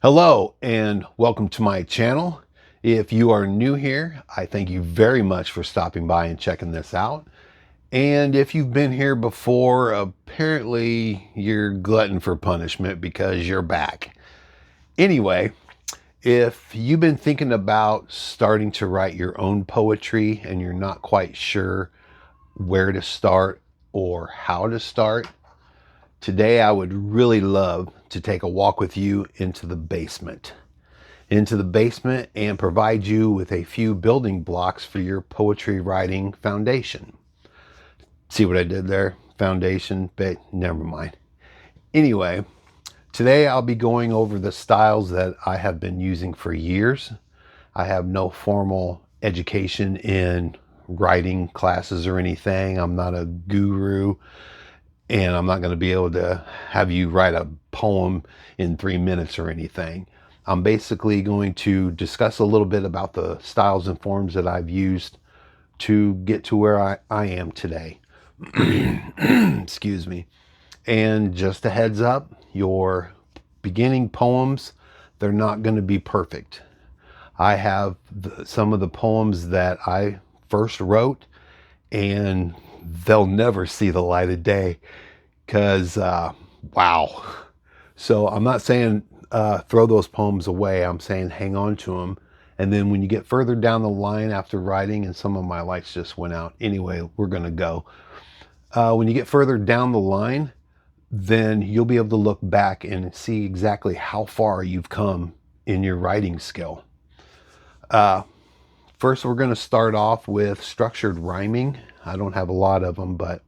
Hello and welcome to my channel. If you are new here, I thank you very much for stopping by and checking this out. And if you've been here before, apparently you're glutton for punishment because you're back. Anyway, if you've been thinking about starting to write your own poetry and you're not quite sure where to start or how to start, today I would really love to take a walk with you into the basement and provide you with a few building blocks for your poetry writing foundation. See what I did there? Foundation, but never mind. Anyway, today I'll be going over the styles that I have been using for years. I have no formal education in writing classes or anything. I'm not a guru, and I'm not going to be able to have you write a poem in 3 minutes or anything. I'm basically going to discuss a little bit about the styles and forms that I've used to get to where I am today. Excuse me. And just a heads up, your beginning poems, they're not going to be perfect. I have some of the poems that I first wrote, and they'll never see the light of day because, wow. So I'm not saying throw those poems away. I'm saying hang on to them. And then when you get further down the line after writing, and some of my lights just went out. Anyway, we're going to go. When you get further down the line, then you'll be able to look back and see exactly how far you've come in your writing skill. First, we're going to start off with structured rhyming. I don't have a lot of them, but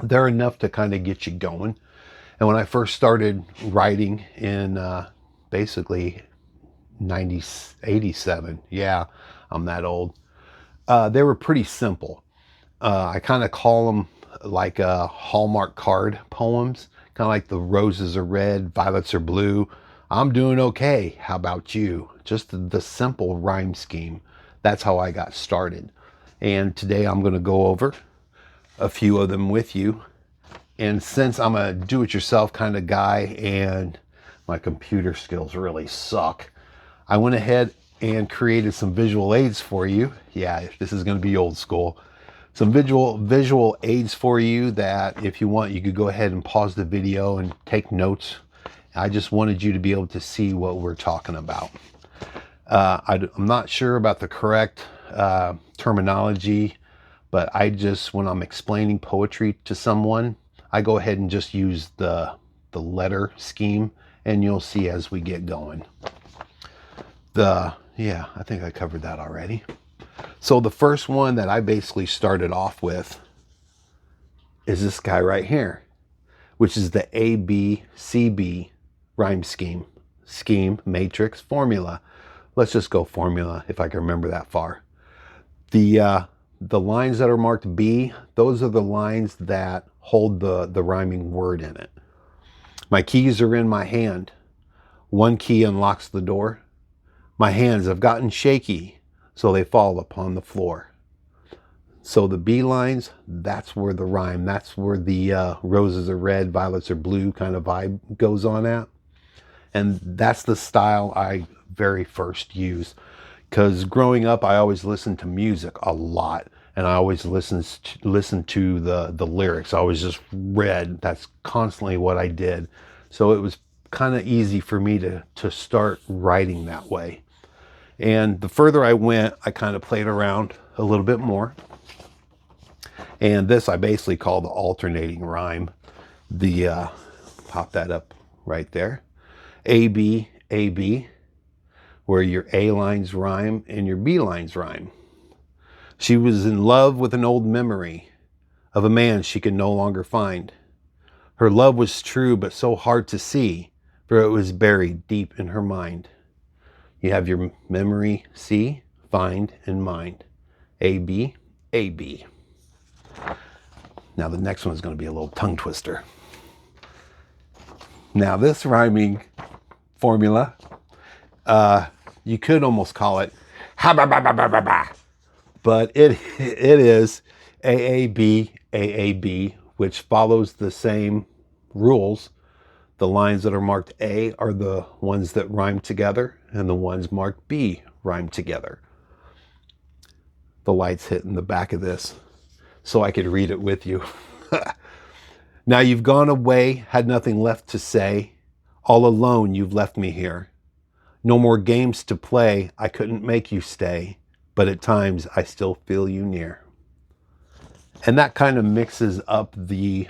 they're enough to kind of get you going. And when I first started writing in basically 87, yeah, I'm that old, they were pretty simple. I kind of call them like Hallmark card poems, kind of like the roses are red, violets are blue. I'm doing okay. How about you? Just the simple rhyme scheme. That's how I got started. And today I'm going to go over a few of them with you. And since I'm a do-it-yourself kind of guy and my computer skills really suck, I went ahead and created some visual aids for you. Yeah, this is going to be old school. Some visual aids for you that if you want, you could go ahead and pause the video and take notes. I just wanted you to be able to see what we're talking about. I'm not sure about the correct terminology, but when I'm explaining poetry to someone, I go ahead and just use the letter scheme, and you'll see as we get going. Yeah, I think I covered that already. So the first one that I basically started off with is this guy right here, which is the ABCB rhyme scheme, matrix, formula. Let's just go formula if I can remember that far. The lines that are marked B, those are the lines that hold the rhyming word in it. My keys are in my hand. One key unlocks the door. My hands have gotten shaky, so they fall upon the floor. So the B lines, that's where the rhyme, that's where the roses are red, violets are blue kind of vibe goes on at. And that's the style I very first used. Because growing up, I always listened to music a lot, and I always listened to the lyrics. I always just read. That's constantly what I did. So it was kind of easy for me to start writing that way. And the further I went, I kind of played around a little bit more. And this I basically call the alternating rhyme. Pop that up right there. A, B, A, B, where your A lines rhyme and your B lines rhyme. She was in love with an old memory of a man she could no longer find. Her love was true but so hard to see, for it was buried deep in her mind. You have your memory, see, find, and mind. A, B, A, B. Now the next one is going to be a little tongue twister. Now this rhyming formula, you could almost call it ha ba ba ba ba ba ba, but it is AAB, which follows the same rules. The lines that are marked A are the ones that rhyme together, and the ones marked B rhyme together. The light's hitting the back of this so I could read it with you. Now you've gone away, had nothing left to say. All alone you've left me here. No more games to play, I couldn't make you stay, but at times I still feel you near. And that kind of mixes up the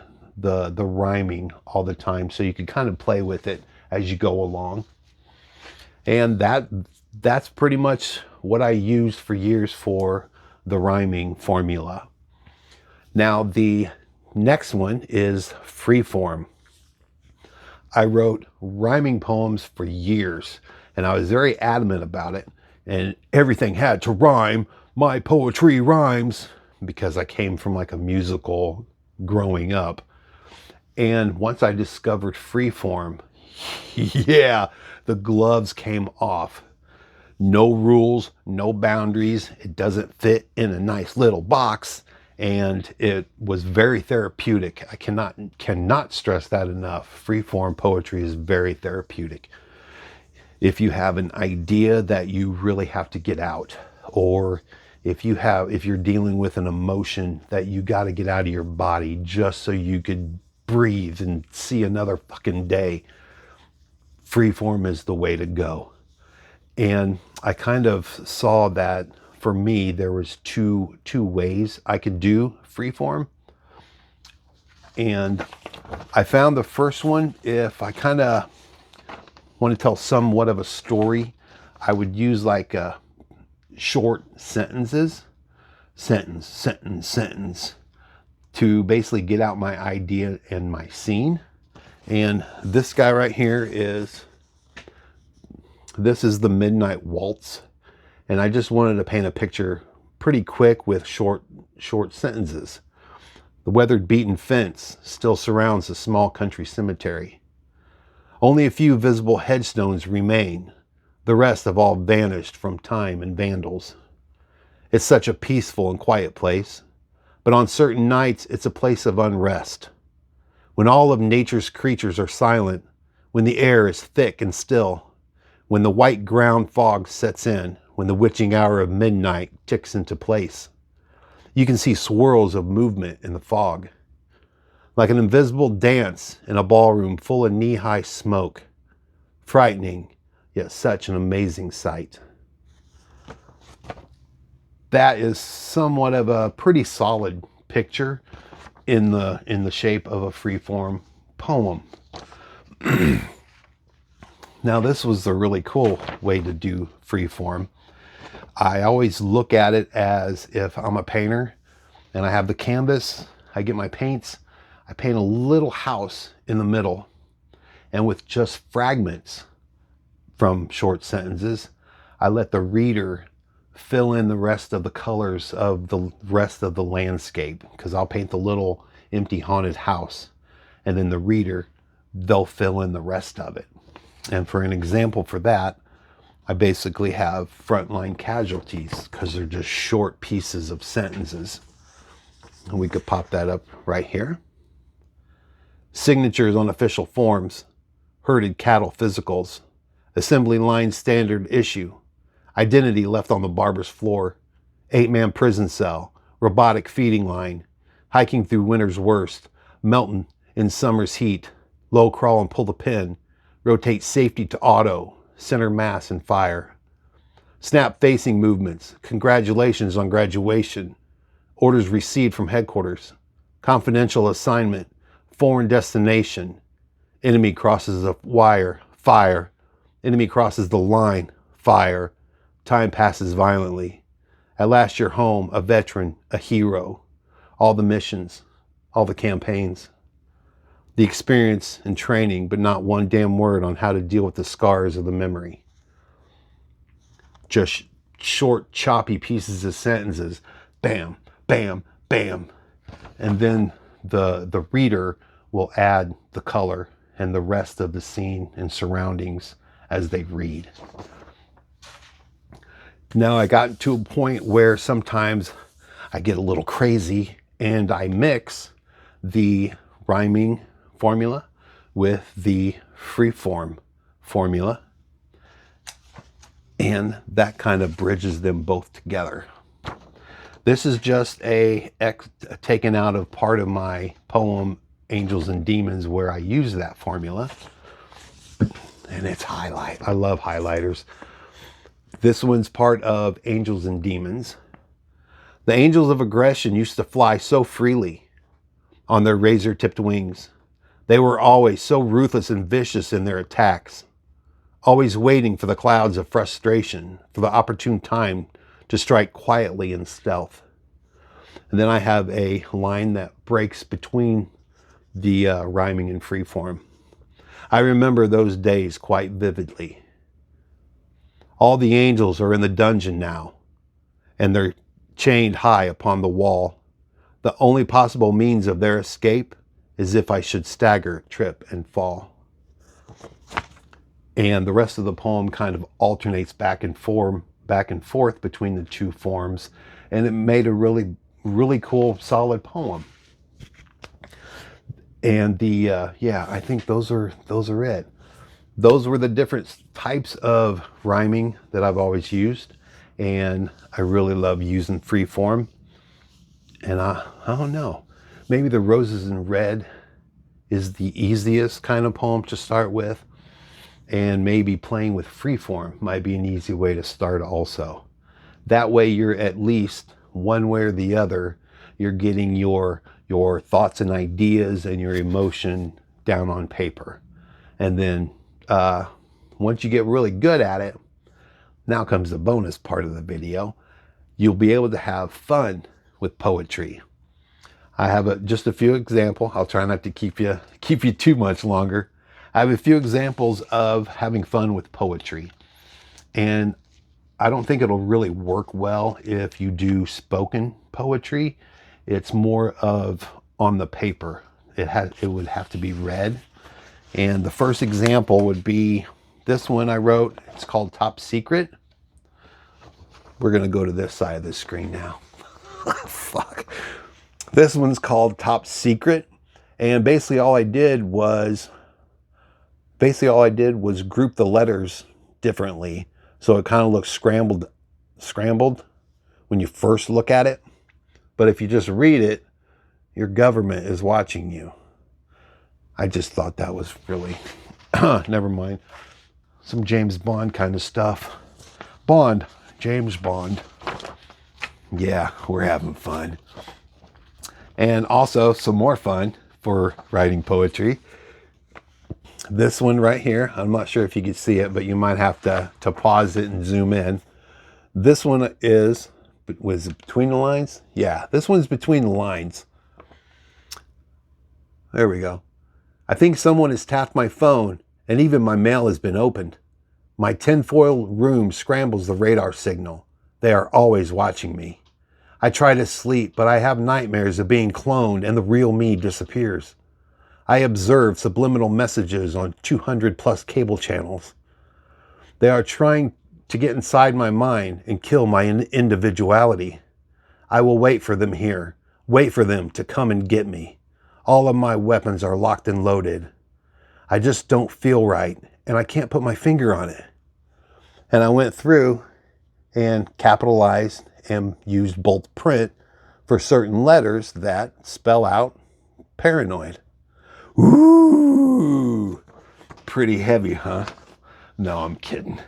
rhyming all the time, so you can kind of play with it as you go along. And that's pretty much what I used for years for the rhyming formula. Now the next one is freeform. I wrote rhyming poems for years, and I was very adamant about it, and everything had to rhyme. My poetry rhymes, because I came from like a musical growing up. And once I discovered freeform, yeah, the gloves came off. No rules, no boundaries. It doesn't fit in a nice little box. And it was very therapeutic. I cannot stress that enough. Freeform poetry is very therapeutic. If you have an idea that you really have to get out, or if you're dealing with an emotion that you got to get out of your body just so you could breathe and see another fucking day, freeform is the way to go. And I kind of saw that for me, there was two ways I could do freeform. And I found the first one, if I kind of want to tell somewhat of a story, I would use like short sentences, sentence, to basically get out my idea and my scene. And this guy right here this is the Midnight Waltz. And I just wanted to paint a picture pretty quick with short sentences. The weathered beaten fence still surrounds the small country cemetery. Only a few visible headstones remain. The rest have all vanished from time and vandals. It's such a peaceful and quiet place, but on certain nights it's a place of unrest. When all of nature's creatures are silent, when the air is thick and still, when the white ground fog sets in, when the witching hour of midnight ticks into place, you can see swirls of movement in the fog, like an invisible dance in a ballroom full of knee-high smoke. Frightening, yet such an amazing sight. That is somewhat of a pretty solid picture in the shape of a freeform poem. Now this was a really cool way to do freeform. I always look at it as if I'm a painter and I have the canvas, I get my paints, I paint a little house in the middle, and with just fragments from short sentences, I let the reader fill in the rest of the colors of the rest of the landscape, because I'll paint the little empty haunted house, and then the reader, they'll fill in the rest of it. And for an example for that, I basically have frontline casualties, because they're just short pieces of sentences. And we could pop that up right here. Signatures on official forms, herded cattle physicals, assembly line standard issue, identity left on the barber's floor, 8-man prison cell, robotic feeding line, hiking through winter's worst, melting in summer's heat, low crawl and pull the pin, rotate safety to auto, center mass and fire. Snap facing movements, congratulations on graduation, orders received from headquarters, confidential assignment, foreign destination, enemy crosses a wire, fire, enemy crosses the line, fire, time passes violently. At last you're home, a veteran, a hero, all the missions, all the campaigns. The experience and training, but not one damn word on how to deal with the scars of the memory. Just short, choppy pieces of sentences. Bam, bam, bam. And then the reader will add the color and the rest of the scene and surroundings as they read. Now I got to a point where sometimes I get a little crazy and I mix the rhyming formula with the Freeform formula, and that kind of bridges them both together. This is just taken out of part of my poem Angels and Demons, where I use that formula, and it's highlight. I love highlighters. This one's part of Angels and Demons. The angels of aggression used to fly so freely on their razor-tipped wings. They were always so ruthless and vicious in their attacks, always waiting for the clouds of frustration, for the opportune time to strike quietly in stealth. And then I have a line that breaks between the rhyming and free form. I remember those days quite vividly. All the angels are in the dungeon now, and they're chained high upon the wall. The only possible means of their escape is if I should stagger, trip, and fall. And the rest of the poem kind of alternates back and forth between the two forms, and it made a really cool, solid poem. And yeah, I think those are it. Those were the different types of rhyming that I've always used, and I really love using free form. And I don't know, maybe the Roses in Red is the easiest kind of poem to start with, and maybe playing with free form might be an easy way to start also. That way you're at least one way or the other, you're getting your thoughts and ideas and your emotion down on paper. And then once you get really good at it, now comes the bonus part of the video, you'll be able to have fun with poetry. I have just a few examples. I'll try not to keep you too much longer. I have a few examples of having fun with poetry, and I don't think it'll really work well if you do spoken poetry. It's more of on the paper. It would have to be read. And the first example would be this one I wrote. It's called Top Secret. We're gonna go to this side of the screen now. Fuck. This one's called Top Secret, and basically all I did was group the letters differently, so it kind of looks scrambled when you first look at it. But if you just read it, your government is watching you. I just thought that was really, never mind. Some James Bond kind of stuff. James Bond. Yeah, we're having fun. And also some more fun for writing poetry. This one right here, I'm not sure if you can see it, but you might have to pause it and zoom in. This one was it between the lines? Yeah, this one's between the lines. There we go. I think someone has tapped my phone, and even my mail has been opened. My tinfoil room scrambles the radar signal. They are always watching me. I try to sleep, but I have nightmares of being cloned and the real me disappears. I observe subliminal messages on 200 plus cable channels. They are trying to get inside my mind and kill my individuality. I will wait for them here, wait for them to come and get me. All of my weapons are locked and loaded. I just don't feel right, and I can't put my finger on it. And I went through and capitalized and used bold print for certain letters that spell out paranoid. Ooh, pretty heavy, huh? No, I'm kidding.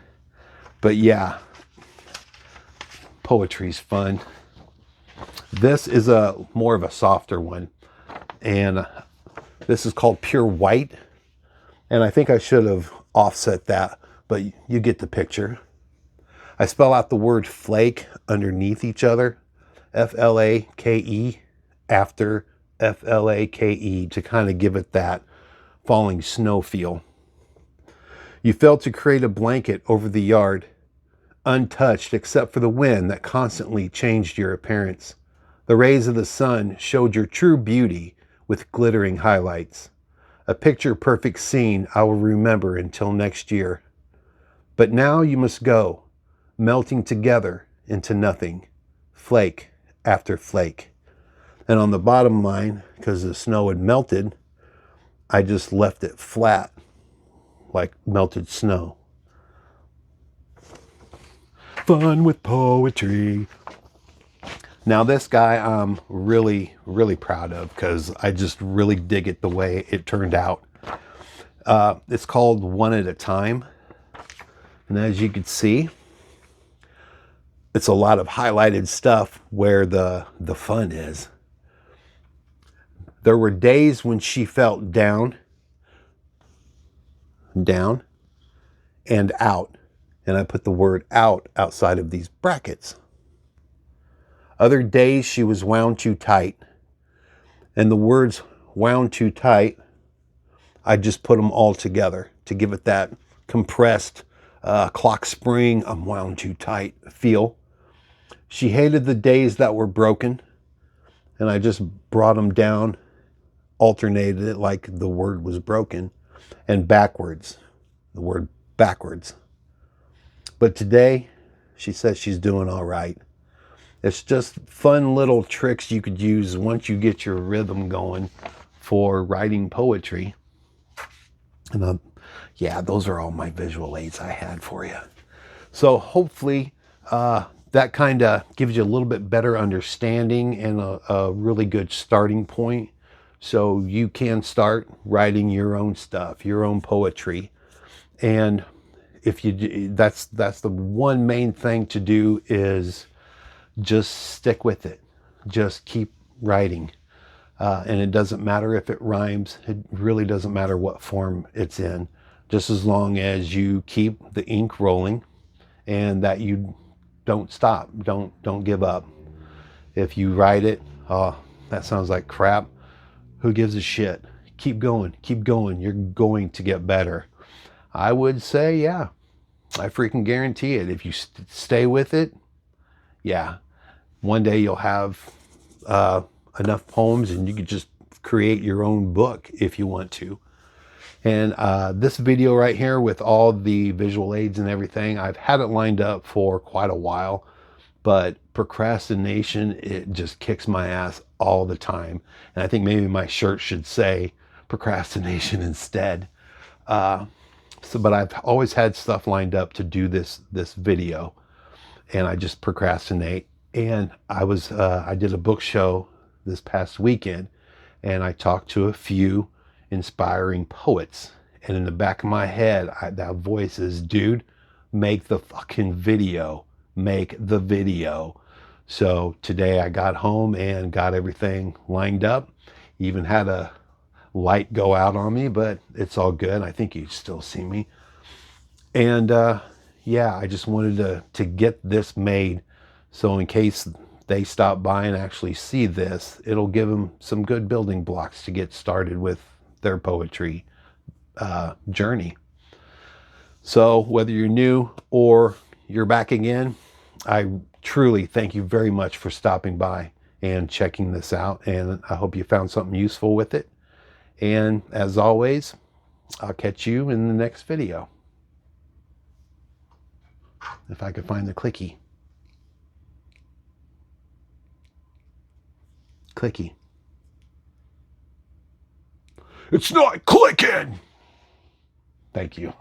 But yeah, poetry's fun. This is more of a softer one, and this is called Pure White. And I think I should have offset that, but you get the picture. I spell out the word flake underneath each other, F-L-A-K-E, after F-L-A-K-E, to kind of give it that falling snow feel. You failed to create a blanket over the yard, untouched except for the wind that constantly changed your appearance. The rays of the sun showed your true beauty with glittering highlights. A picture-perfect scene I will remember until next year. But now you must go, melting together into nothing, flake after flake. And on the bottom line, because the snow had melted, I just left it flat like melted snow. Fun with poetry. Now this guy I'm really, really proud of because I just really dig it the way it turned out. It's called One at a Time. And as you can see, it's a lot of highlighted stuff where the fun is. There were days when she felt down, and out. And I put the word out outside of these brackets. Other days she was wound too tight. And the words wound too tight, I just put them all together to give it that compressed clock spring, I'm wound too tight feel. She hated the days that were broken. And I just brought them down, alternated it like the word was broken, and backwards, the word backwards. But today, she says she's doing all right. It's just fun little tricks you could use once you get your rhythm going for writing poetry. And yeah, those are all my visual aids I had for you. So hopefully that kind of gives you a little bit better understanding and a really good starting point. So you can start writing your own stuff, your own poetry. And if you, that's the one main thing to do is just stick with it. Just keep writing. And it doesn't matter if it rhymes. It really doesn't matter what form it's in. Just as long as you keep the ink rolling and that you don't stop. Don't give up. If you write it, oh, that sounds like crap. Who gives a shit? Keep going. Keep going. You're going to get better. I would say, yeah. I freaking guarantee it. If you stay with it, yeah. One day you'll have enough poems and you could just create your own book if you want to. And this video right here with all the visual aids and everything, I've had it lined up for quite a while, but procrastination, it just kicks my ass all the time. And I think maybe my shirt should say procrastination instead. But I've always had stuff lined up to do this video, and I just procrastinate. And I did a book show this past weekend, and I talked to a few inspiring poets. And in the back of my head, that voice is, dude, make the fucking video. Make the video. So today I got home and got everything lined up. Even had a light go out on me, but it's all good. I think you still see me. And yeah, I just wanted to get this made. So in case they stop by and actually see this, it'll give them some good building blocks to get started with their poetry journey. So whether you're new or you're back again, I truly thank you very much for stopping by and checking this out. And I hope you found something useful with it. And as always, I'll catch you in the next video. If I could find the clicky. Clicky. It's not clicking! Thank you.